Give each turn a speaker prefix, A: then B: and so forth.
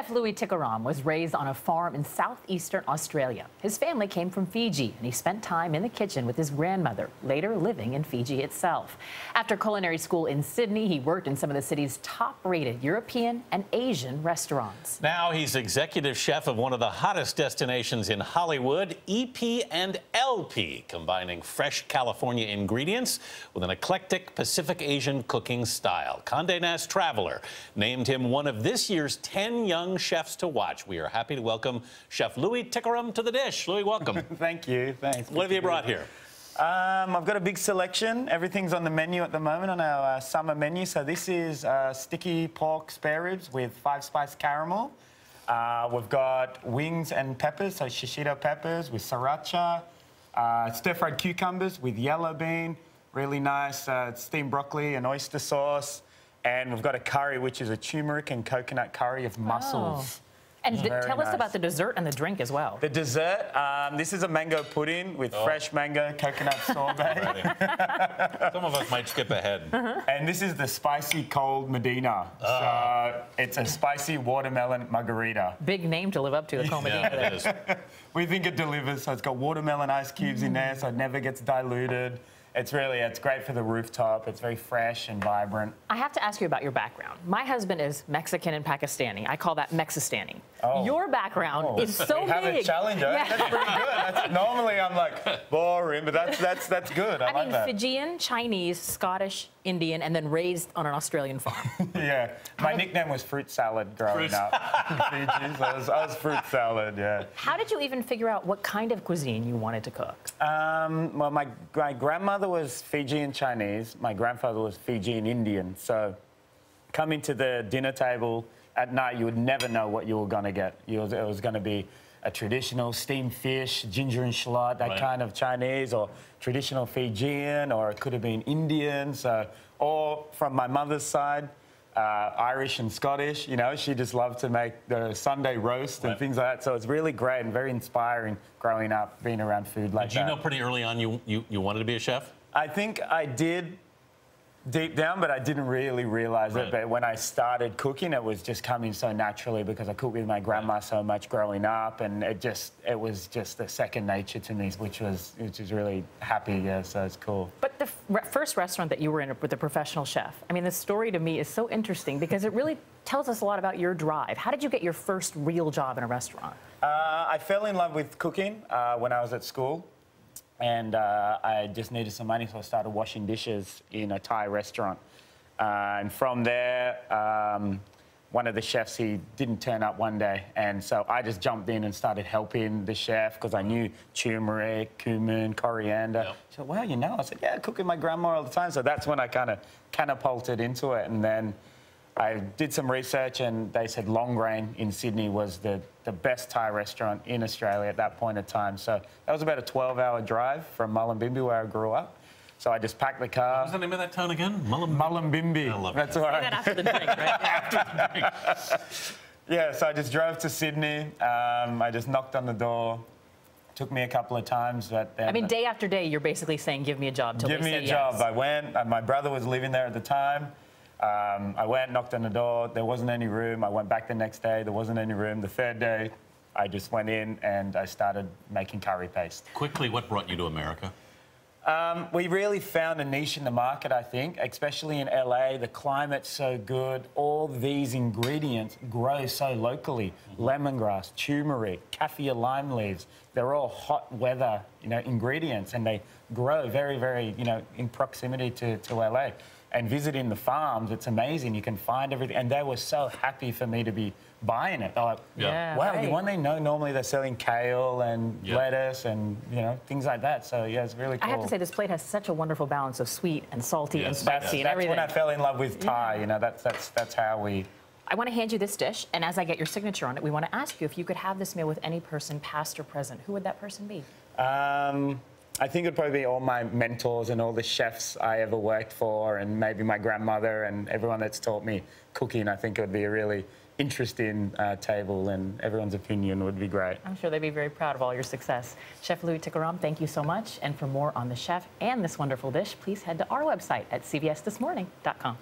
A: Louis Tikaram was raised on a farm in southeastern Australia. His family came from Fiji, and he spent time in the kitchen with his grandmother, later living in Fiji itself. After culinary school in Sydney, he worked in some of the city's top-rated European and Asian restaurants.
B: Now he's executive chef of one of the hottest destinations in Hollywood, EP and LP, combining fresh California ingredients with an eclectic Pacific Asian cooking style. Condé Nast Traveler named him one of this year's 10 young chefs to watch. We are happy to welcome Chef Louis Tikaram to the dish. Louis, welcome.
C: Thank you. Thanks.
B: What have you brought here?
C: I've got a big selection. Everything's on the menu at the moment on our summer menu. So this is sticky pork spare ribs with 5-spice caramel. We've got wings and peppers, so shishito peppers with sriracha. Stir-fried cucumbers with yellow bean. Really nice steamed broccoli and oyster sauce. And we've got a curry, which is a turmeric and coconut curry of mussels.
A: And tell us about the dessert and the drink as well.
C: The dessert, this is a mango pudding with fresh mango, coconut sorbet.
B: Some of us might skip ahead.
C: And this is the spicy cold Medina. So it's a spicy watermelon margarita.
A: Big name to live up to, the cold Medina.
B: Yeah, it is.
C: We think it delivers, so it's got watermelon ice cubes in there, so it never gets diluted. It's great for the rooftop. It's very fresh and vibrant.
A: I have to ask you about your background. My husband is Mexican and Pakistani. I call that Mexistani.
C: Oh.
A: Your background is so big.
C: We have a challenger. Yeah. That's pretty good. Normally I'm like boring, but that's good. I like
A: mean,
C: that.
A: Fijian, Chinese, Scottish, Indian, and then raised on an Australian farm.
C: Yeah. My nickname was Fruit Salad growing up in Fiji, so I was Fruit Salad, yeah.
A: How did you even figure out what kind of cuisine you wanted to cook?
C: Well, my grandmother was Fijian Chinese. My grandfather was Fijian Indian. So coming to the dinner table at night, you would never know what you were going to get. It was going to be a traditional steamed fish, ginger and shallot, that kind of Chinese, or traditional Fijian, or it could have been Indian. So, or from my mother's side, Irish and Scottish. You know, she just loved to make the Sunday roast and things like that. So it's really great and very inspiring growing up, being around food like that.
B: Did you know pretty early on you wanted to be a chef?
C: I think I did deep down, but I didn't really realise it. But when I started cooking, it was just coming so naturally because I cooked with my grandma so much growing up, and it was just a second nature to me, which was really happy. Yeah, so it's cool.
A: But the first restaurant that you were in with a professional chef, I mean, the story to me is so interesting because it really tells us a lot about your drive. How did you get your first real job in a restaurant?
C: I fell in love with cooking when I was at school. And I just needed some money, so I started washing dishes in a Thai restaurant. And from there, one of the chefs, he didn't turn up one day. And so I just jumped in and started helping the chef because I knew turmeric, cumin, coriander. She said, well, you know? I said, yeah, I cook with my grandma all the time. So that's when I kind of catapulted into it. And then I did some research, and they said Longrain in Sydney was the best Thai restaurant in Australia at that point in time. So that was about a 12-hour drive from Mullumbimby, where I grew up. So I just packed the car.
B: What was the name of that town again?
C: Mullumbimby.
B: I love
C: That's
B: it.
C: all right.
A: Say that after the drink, right?
B: After the drink.
C: Yeah, so I just drove to Sydney. I just knocked on the door. Took me a couple of times. But then,
A: I mean, day after day, you're basically saying, give me a job till
C: give
A: they
C: me
A: say
C: a job.
A: yes.
C: I went. My brother was living there at the time. I went, knocked on the door. There wasn't any room. I went back the next day. There wasn't any room. The third day, I just went in and I started making curry paste.
B: Quickly, what brought you to America?
C: We really found a niche in the market, I think, especially in LA. The climate's so good. All these ingredients grow so locally. Lemongrass, turmeric, kaffir lime leaves. They're all hot weather, ingredients, and they grow very, very, in proximity to LA. And visiting the farms, it's amazing. You can find everything. And they were so happy for me to be buying it. They're like, wow, you want to know? Normally they're selling kale and lettuce and, things like that. So, yeah, it's really cool.
A: I have to say, this plate has such a wonderful balance of sweet and salty and spicy and everything.
C: That's when I fell in love with Thai. That's how we...
A: I want to hand you this dish, and as I get your signature on it, we want to ask you if you could have this meal with any person, past or present. Who would that person be?
C: I think it'd probably be all my mentors and all the chefs I ever worked for, and maybe my grandmother and everyone that's taught me cooking. I think it would be a really interesting table, and everyone's opinion would be great.
A: I'm sure they'd be very proud of all your success. Chef Louis Tikaram, thank you so much. And for more on the chef and this wonderful dish, please head to our website at cbsthismorning.com.